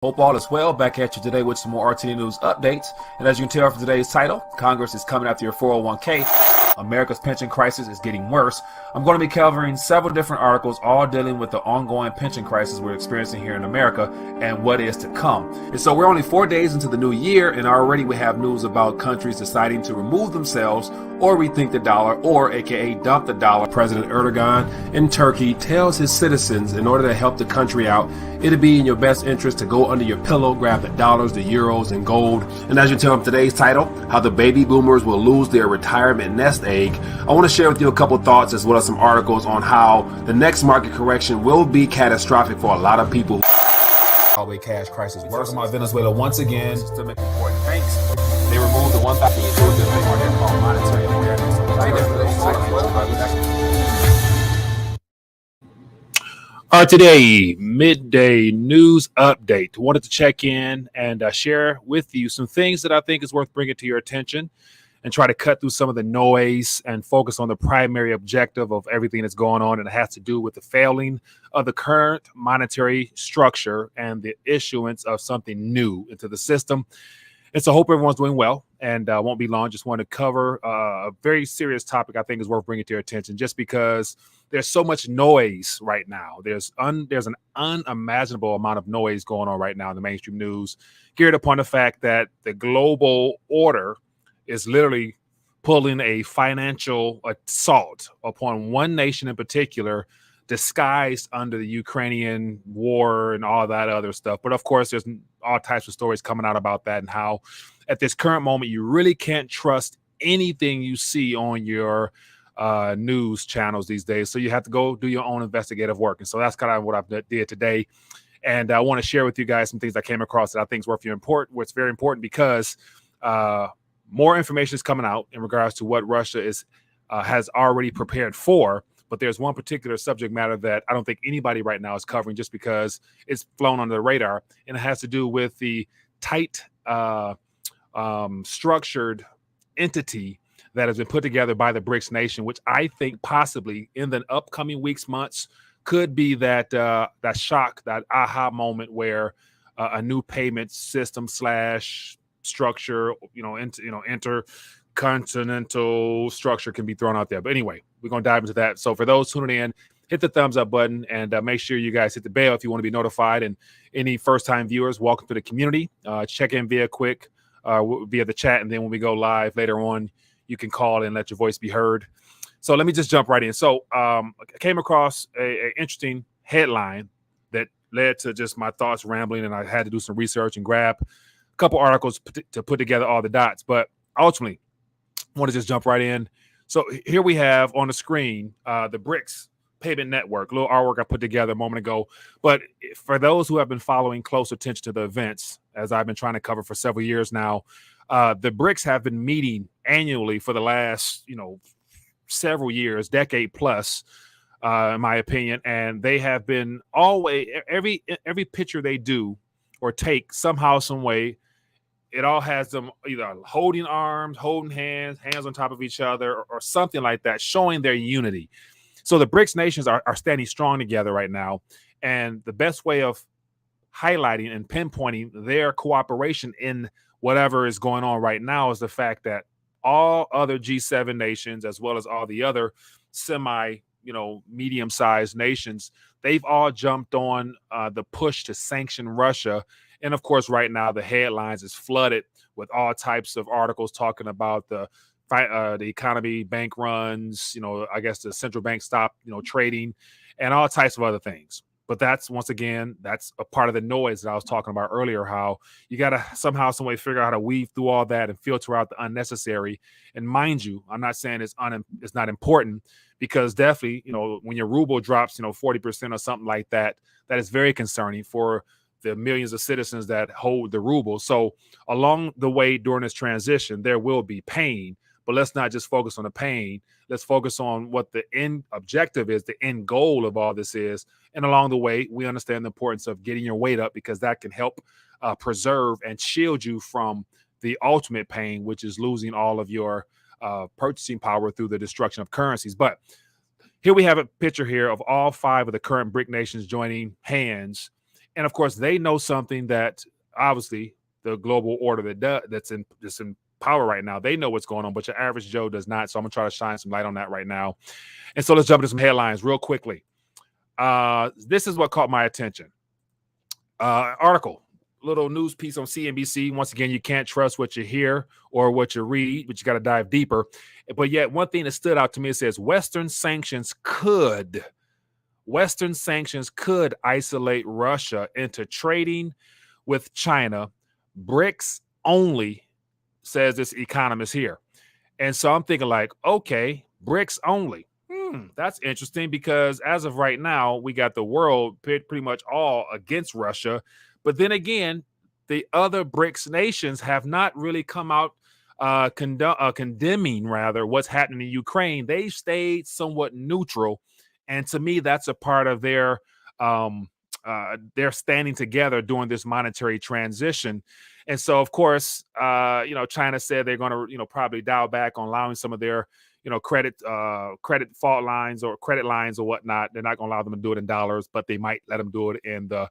Hope all is well. Back at you today with some more RTN News updates. And as you can tell from today's title, Congress is coming after your 401k. America's pension crisis is getting worse. I'm going to be covering several different articles, all dealing with the ongoing pension crisis we're experiencing here in America and what is to come. And so we're only 4 days into the new year, and already we have news about countries deciding to remove themselves or rethink the dollar, or aka dump the dollar. President Erdogan in Turkey tells his citizens in order to help the country out, it'd be in your best interest to go under your pillow, grab the dollars, the euros, and gold. And as you tell them today's title, how the baby boomers will lose their retirement nest egg, I want to share with you a couple thoughts as well as some articles on how the next market correction will be catastrophic for a lot of people. Always cash crisis worse. About Venezuela once again. Systemic important banks. They removed the 1,000 called monetary awareness. Today, midday news update. Wanted to check in and share with you some things that I think is worth bringing to your attention and try to cut through some of the noise and focus on the primary objective of everything that's going on. And it has to do with the failing of the current monetary structure and the issuance of something new into the system. And so I hope everyone's doing well, and won't be long. Just want to cover a very serious topic I think is worth bringing to your attention, just because there's so much noise right now. There's an unimaginable amount of noise going on right now in the mainstream news, geared upon the fact that the global order is literally pulling a financial assault upon one nation in particular, disguised under the Ukrainian war and all that other stuff. But of course, there's all types of stories coming out about that and how at this current moment, you really can't trust anything you see on your news channels these days. So you have to go do your own investigative work. And so that's kind of what I did today. And I want to share with you guys some things I came across that I think is worth your important. What's very important because more information is coming out in regards to what Russia has already prepared for. But there's one particular subject matter that I don't think anybody right now is covering just because it's flown under the radar. And it has to do with the tight structured entity that has been put together by the BRICS nation, which I think possibly in the upcoming weeks, months, could be that shock, that aha moment where a new payment system / structure, intercontinental structure can be thrown out there. But anyway, we're going to dive into that. So for those tuning in, hit the thumbs up button and make sure you guys hit the bell if you want to be notified. And any first-time viewers, welcome to the community. Check in via the chat, and then when we go live later on, you can call and let your voice be heard. So let me just jump right in. So I came across a interesting headline that led to just my thoughts rambling, and I had to do some research and grab a couple articles to put together all the dots. But ultimately, I want to just jump right in. So here we have on the screen the BRICS payment network, a little artwork I put together a moment ago. But for those who have been following close attention to the events, as I've been trying to cover for several years now, the BRICS have been meeting annually for the last, several years, decade plus, in my opinion. And they have been always, every picture they do or take somehow, some way, it all has them either holding arms, holding hands on top of each other, or something like that, showing their unity. So the BRICS nations are standing strong together right now. And the best way of highlighting and pinpointing their cooperation in whatever is going on right now is the fact that all other G7 nations, as well as all the other medium-sized nations, they've all jumped on the push to sanction Russia. And of course, right now, the headlines is flooded with all types of articles talking about the economy, bank runs, I guess the central bank stop, trading, and all types of other things. But that's a part of the noise that I was talking about earlier, how you got to somehow, some way figure out how to weave through all that and filter out the unnecessary. And mind you, I'm not saying it's not important, because definitely, when your ruble drops, 40% or something like that, that is very concerning for the millions of citizens that hold the ruble. So along the way during this transition, there will be pain, but let's not just focus on the pain. Let's focus on what the end objective is, the end goal of all this is. And along the way, we understand the importance of getting your weight up, because that can help preserve and shield you from the ultimate pain, which is losing all of your purchasing power through the destruction of currencies. But here we have a picture here of all 5 of the current BRIC nations joining hands And of course, they know something that obviously the global order that's in power right now, they know what's going on, but your average Joe does not. So I'm gonna try to shine some light on that right now. And so let's jump into some headlines real quickly. This is what caught my attention. Article, little news piece on CNBC. Once again, you can't trust what you hear or what you read, but you got to dive deeper. But yet, one thing that stood out to me, it says Western sanctions could isolate Russia into trading with China. BRICS only, says this economist here. And so I'm thinking like, okay, BRICS only. That's interesting because as of right now, we got the world pretty much all against Russia. But then again, the other BRICS nations have not really come out condemning rather what's happening in Ukraine. They've stayed somewhat neutral. And to me, that's a part of their standing together during this monetary transition. And so, of course, China said they're going to, probably dial back on allowing some of their, credit fault lines or credit lines or whatnot. They're not going to allow them to do it in dollars, but they might let them do it in the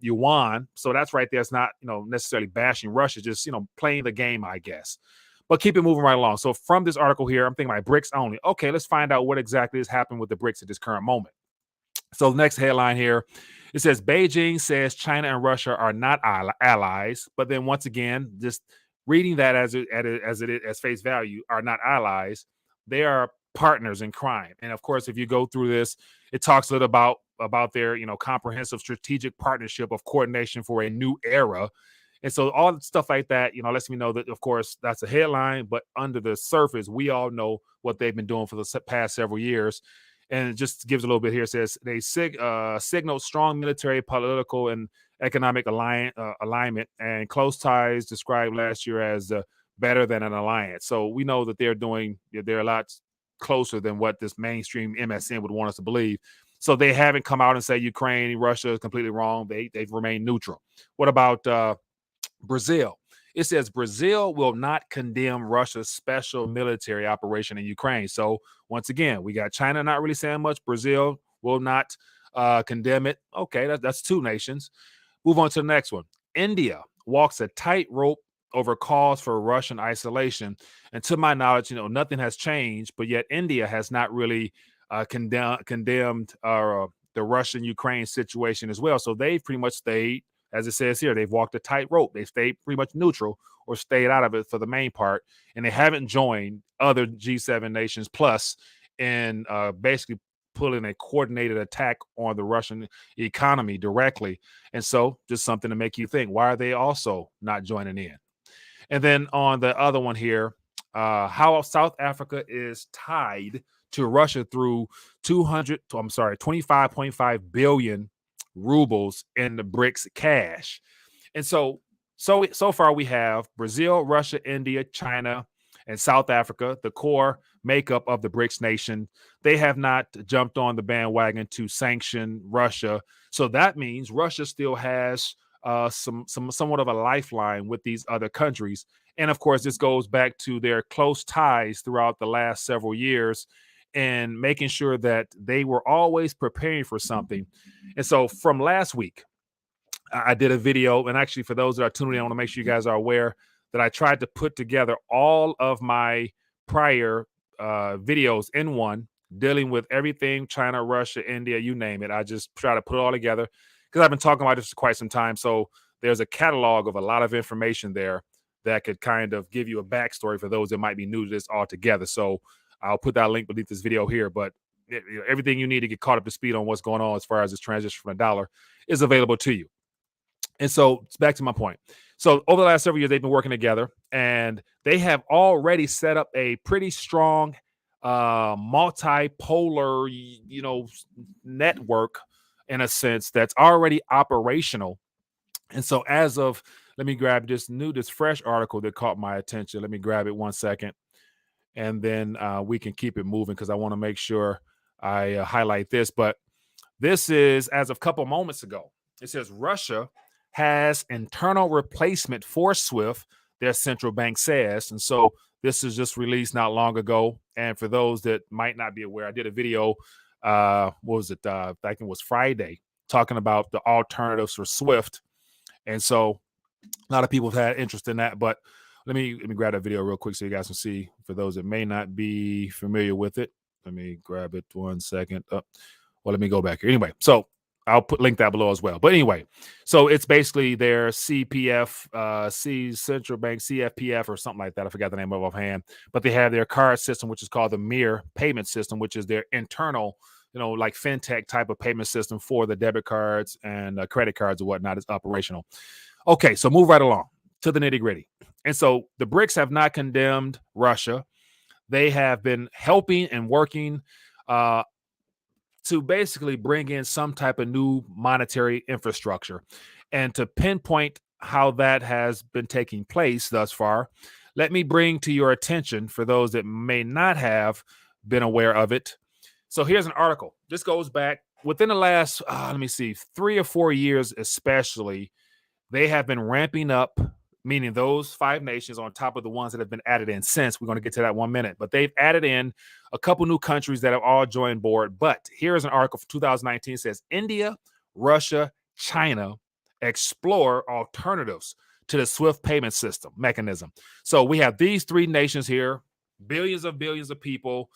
yuan. So that's right there. It's not, necessarily bashing Russia, just, playing the game, I guess. But keep it moving right along. So from this article here, I'm thinking like BRICS only. Okay, let's find out what exactly is happening with the BRICS at this current moment. So the next headline here, it says Beijing says China and Russia are not allies, but then once again, just reading that as face value, are not allies. They are partners in crime. And of course, if you go through this, it talks a little about their comprehensive strategic partnership of coordination for a new era. And so all stuff like that, lets me know that, of course, that's a headline, but under the surface, we all know what they've been doing for the past several years. And it just gives a little bit here. It says they signaled strong military, political, and economic alignment and close ties described last year as better than an alliance. So we know that they're a lot closer than what this mainstream MSN would want us to believe. So they haven't come out and say Ukraine, Russia is completely wrong. They've remained neutral. What about Brazil? It says Brazil will not condemn Russia's special military operation in Ukraine. So once again, we got China not really saying much. Brazil will not condemn it. Okay, that's two nations. Move on to the next one. India walks a tightrope over calls for Russian isolation. And to my knowledge, nothing has changed, but yet India has not really condemned the Russian-Ukraine situation as well. So they've pretty much stayed, as it says here, they've walked a tightrope. They've stayed pretty much neutral or stayed out of it for the main part. And they haven't joined other G7 nations plus in basically pulling a coordinated attack on the Russian economy directly. And so just something to make you think, why are they also not joining in? And then on the other one here, how South Africa is tied to Russia through 25.5 billion rubles in the BRICS cash. And so far we have Brazil, Russia, India, China, and South Africa, the core makeup of the BRICS nation. They have not jumped on the bandwagon to sanction Russia. So that means Russia still has somewhat of a lifeline with these other countries. And of course, this goes back to their close ties throughout the last several years and making sure that they were always preparing for something. And so from last week, I did a video, and actually for those that are tuning in, I want to make sure you guys are aware that I tried to put together all of my prior videos in one, dealing with everything China, Russia, India, you name it. I just try to put it all together because I've been talking about this for quite some time. So there's a catalog of a lot of information there that could kind of give you a backstory for those that might be new to this altogether. So I'll put that link beneath this video here, but everything you need to get caught up to speed on what's going on as far as this transition from a dollar is available to you. And so back to my point. So over the last several years, they've been working together, and they have already set up a pretty strong multipolar, network in a sense that's already operational. And so as of, let me grab this fresh article that caught my attention. Let me grab it 1 second. And then we can keep it moving because I want to make sure I highlight this. But this is as of a couple moments ago. It says Russia has internal replacement for SWIFT, their central bank says. And so this is just released not long ago. And for those that might not be aware, I did a video, what was it? I think it was Friday, talking about the alternatives for Swift. And so a lot of people have had interest in that. But let me grab that video real quick so you guys can see, for those that may not be familiar with it. Let me grab it 1 second. Well, let me go back here. Anyway, so I'll link that below as well. But anyway, so it's basically their CPF, Central Bank, CFPF, or something like that. I forgot the name of it offhand. But they have their card system, which is called the Mir payment system, which is their internal, like fintech type of payment system for the debit cards and credit cards and whatnot. Is operational. Okay, so move right along to the nitty gritty. And so the BRICS have not condemned Russia. They have been helping and working to basically bring in some type of new monetary infrastructure. And to pinpoint how that has been taking place thus far, let me bring to your attention, for those that may not have been aware of it. So here's an article. This goes back within the last, 3 or 4 years especially. They have been ramping up, meaning those 5 nations on top of the ones that have been added in since. We're going to get to that 1 minute. But they've added in a couple new countries that have all joined board. But here's an article from 2019. It says, India, Russia, China explore alternatives to the SWIFT payment system mechanism. So we have these 3 nations here, billions of people,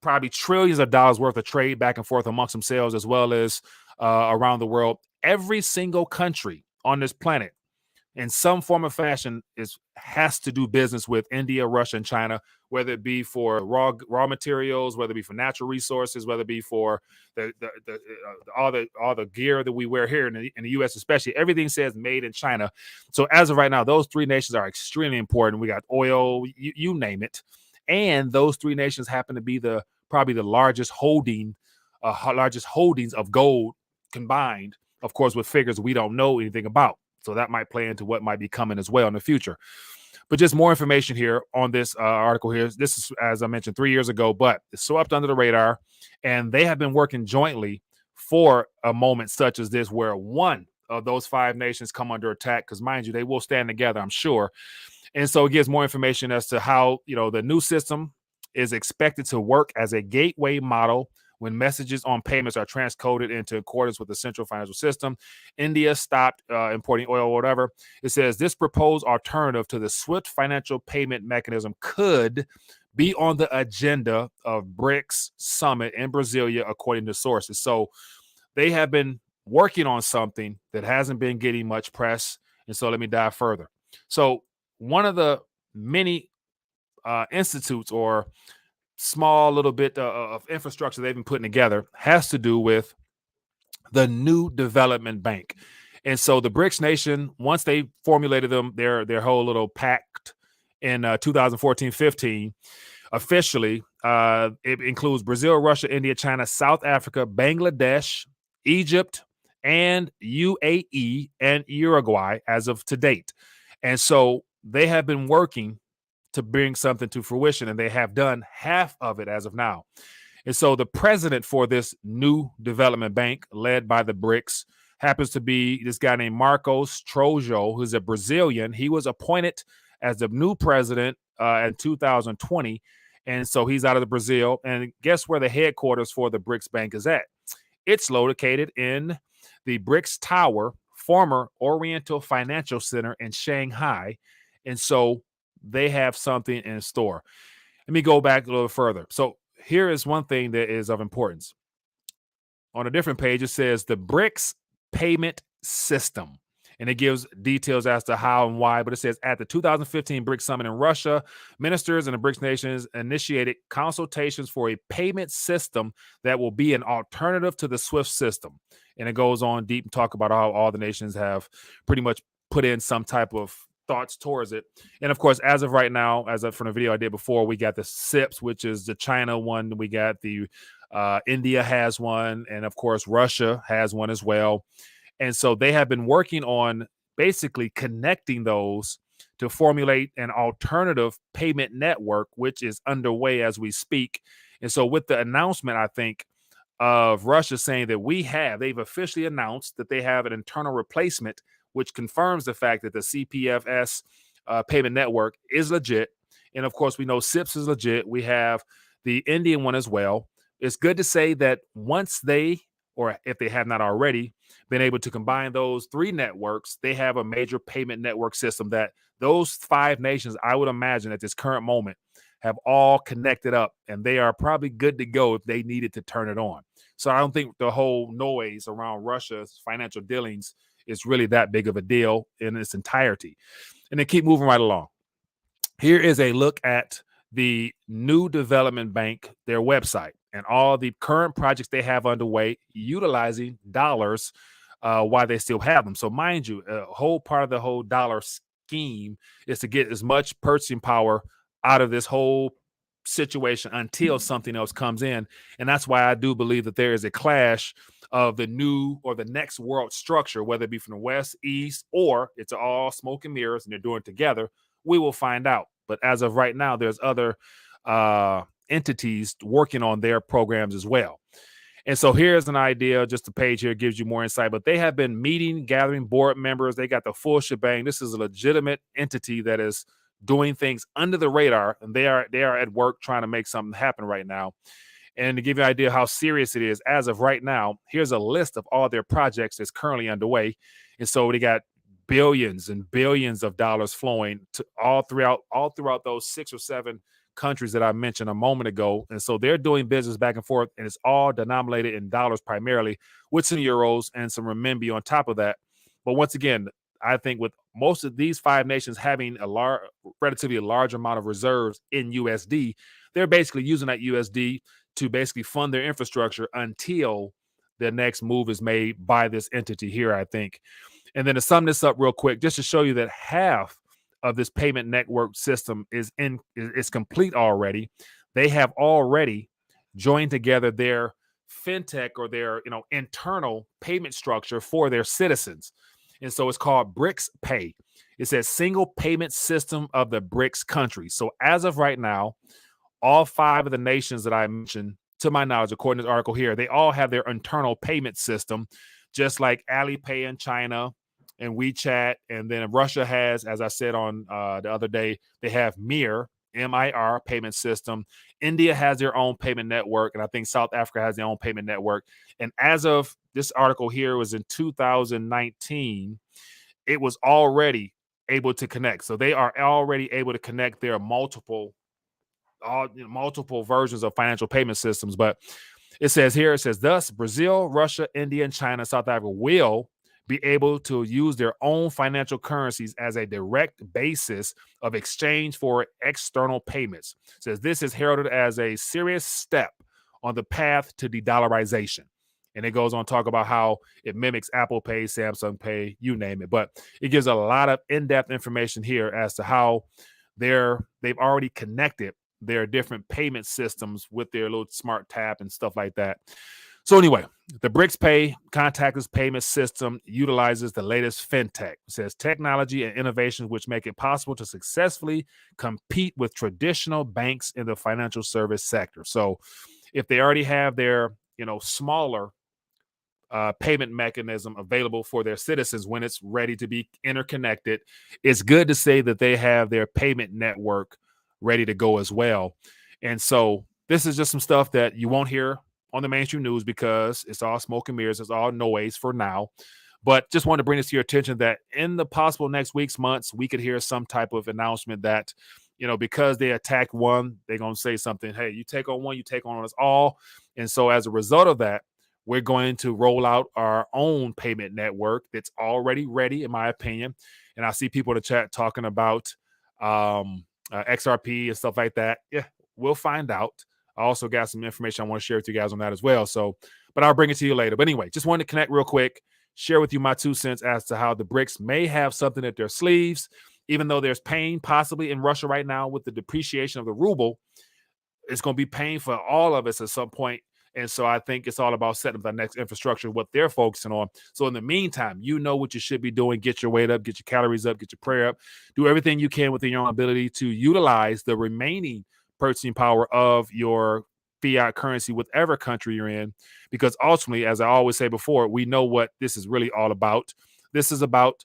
probably trillions of dollars worth of trade back and forth amongst themselves, as well as around the world. Every single country on this planet in some form or fashion has to do business with India, Russia, and China, whether it be for raw materials, whether it be for natural resources, whether it be for all the gear that we wear here in the U.S. especially. Everything says made in China. So as of right now, those 3 nations are extremely important. We got oil, you name it, and those 3 nations happen to be probably the largest holdings of gold combined, of course, with figures we don't know anything about. So that might play into what might be coming as well in the future. But just more information here on this article here. This is, as I mentioned, 3 years ago, but it's swept under the radar. And they have been working jointly for a moment such as this, where one of those 5 nations come under attack, because mind you, they will stand together, I'm sure. And so it gives more information as to how, the new system is expected to work as a gateway model when messages on payments are transcoded into accordance with the central financial system. India stopped importing oil or whatever. It says this proposed alternative to the SWIFT financial payment mechanism could be on the agenda of BRICS summit in Brasilia, according to sources. So they have been working on something that hasn't been getting much press. And so let me dive further. So one of the many institutes or small little bit of infrastructure they've been putting together has to do with the new development bank. And so the BRICS nation, once they formulated their whole little pact in 2014-15, officially, it includes Brazil, Russia, India, China, South Africa, Bangladesh, Egypt, and UAE and Uruguay as of to date. And so they have been working to bring something to fruition, and they have done half of it as of now. And so the president for this new development bank, led by the BRICS, happens to be this guy named Marcos Trojo, who's a Brazilian. He was appointed as the new president in 2020, and so he's out of Brazil. And guess where the headquarters for the BRICS bank is at? It's located in the BRICS Tower, former Oriental Financial Center in Shanghai. And so they have something in store. Let me go back a little further. So here is one thing that is of importance. On a different page, it says the BRICS payment system. And it gives details as to how and why. But it says at the 2015 BRICS summit in Russia, ministers and the BRICS nations initiated consultations for a payment system that will be an alternative to the SWIFT system. And it goes on deep and talk about how all the nations have pretty much put in some type of thoughts towards it. And of course, as of right now, from the video I did before, we got the SIPs, which is the China one. We got the India has one. And of course, Russia has one as well. And so they have been working on basically connecting those to formulate an alternative payment network, which is underway as we speak. And so with the announcement, I think, of Russia saying that they've officially announced that they have an internal replacement, which confirms the fact that the CPFS payment network is legit. And of course, we know SIPS is legit. We have the Indian one as well. It's good to say that once they or if they have not already, been able to combine those three networks. They have a major payment network system that those five nations, I would imagine at this current moment, have all connected up, and they are probably good to go if they needed to turn it on. So I don't think the whole noise around Russia's financial dealings is really that big of a deal in its entirety. And then keep moving right along. Here is a look at the New Development Bank, their website, and all the current projects they have underway utilizing dollars while they still have them. So mind you, a whole part of the whole dollar scheme is to get as much purchasing power out of this whole situation until something else comes in. And that's why I do believe that there is a clash of the new or the next world structure, whether it be from the West, East, or it's all smoke and mirrors and they're doing it together. We will find out. But as of right now, there's other entities working on their programs as well. And so here's an idea, just the page here gives you more insight, but they have been meeting, gathering board members. They got the full shebang. This is a legitimate entity that is doing things under the radar, and they are at work trying to make something happen right now. And to give you an idea how serious it is, as of right now, here's a list of all their projects that's currently underway. And so they got billions and billions of dollars flowing to all throughout those 6 or 7 countries that I mentioned a moment ago. And so they're doing business back and forth, and it's all denominated in dollars primarily, with some euros and some renminbi on top of that. But once again, I think with most of these 5 nations having a relatively large amount of reserves in USD, they're basically using that USD to basically fund their infrastructure until the next move is made by this entity here, I think. And then to sum this up real quick, just to show you that half of this payment network system is complete already. They have already joined together their fintech or their internal payment structure for their citizens. And so it's called BRICS Pay. It's a single payment system of the BRICS countries. So as of right now, all 5 of the nations that I mentioned, to my knowledge, according to this article here, they all have their internal payment system, just like Alipay in China and WeChat. And then Russia has, as I said on the other day, they have MIR, M-I-R payment system. India has their own payment network, and I think South Africa has their own payment network. And as of this article here was in 2019, it was already able to connect. So they are already able to connect their multiple versions of financial payment systems. But it says thus Brazil, Russia, India, and China, South Africa will be able to use their own financial currencies as a direct basis of exchange for external payments. It says this is heralded as a serious step on the path to de-dollarization. And it goes on to talk about how it mimics Apple Pay, Samsung Pay, you name it. But it gives a lot of in-depth information here as to how they've already connected their different payment systems with their little smart tap and stuff like that. So anyway, the BRICS Pay contactless payment system utilizes the latest fintech. It says technology and innovations which make it possible to successfully compete with traditional banks in the financial service sector. So if they already have their smaller payment mechanism available for their citizens when it's ready to be interconnected, it's good to say that they have their payment network ready to go as well. And so this is just some stuff that you won't hear on the mainstream news because it's all smoke and mirrors, it's all noise for now. But just wanted to bring this to your attention that in the possible next weeks, months, we could hear some type of announcement that, because they attacked one, they're going to say something, hey, you take on one, you take on us all. And so as a result of that, we're going to roll out our own payment network that's already ready, in my opinion. And I see people in the chat talking about XRP and stuff like that. Yeah, we'll find out. I also got some information I want to share with you guys on that as well. So, but I'll bring it to you later. But anyway, just wanted to connect real quick, share with you my 2 cents as to how the BRICS may have something at their sleeves, even though there's pain possibly in Russia right now with the depreciation of the ruble. It's going to be pain for all of us at some point. And so I think it's all about setting up the next infrastructure, what they're focusing on. So in the meantime, you know what you should be doing. Get your weight up, get your calories up, get your prayer up. Do everything you can within your own ability to utilize the remaining purchasing power of your fiat currency, whatever country you're in. Because ultimately, as I always say before, we know what this is really all about. This is about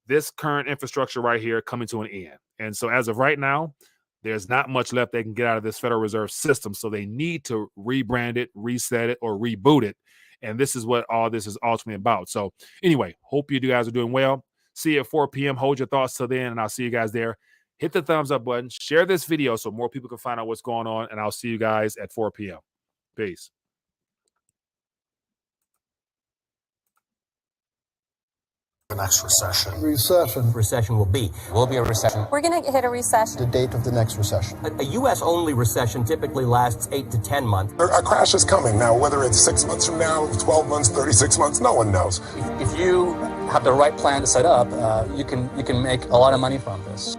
this current infrastructure right here coming to an end. And so as of right now, there's not much left they can get out of this Federal Reserve system. So they need to rebrand it, reset it, or reboot it. And this is what all this is ultimately about. So anyway, hope you guys are doing well. See you at 4 p.m. Hold your thoughts till then, and I'll see you guys there. Hit the thumbs up button. Share this video so more people can find out what's going on, and I'll see you guys at 4 p.m. Peace. The next recession. Recession will be a recession. We're going to hit a recession. The date of the next recession. A U.S.-only recession typically lasts 8 to 10 months. A crash is coming. Now, whether it's 6 months from now, 12 months, 36 months, no one knows. If you have the right plan to set up, you can make a lot of money from this.